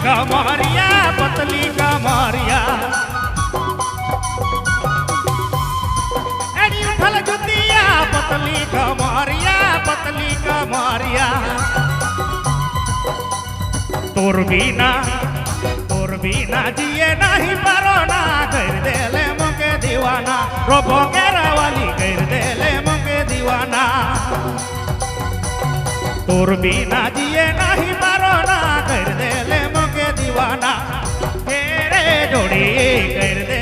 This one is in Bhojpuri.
कमरिया पतली कमरिया एडी उठल जुतिया पतली कमरिया तोर बिना जिए नहीं पारो ना कर देले मुके दीवाना रोबो केरावाली कर देले मुके दीवाना तोर बिना जिए नहीं पारो ना कर देले मुके दीवाना तेरे जोड़ी कर दे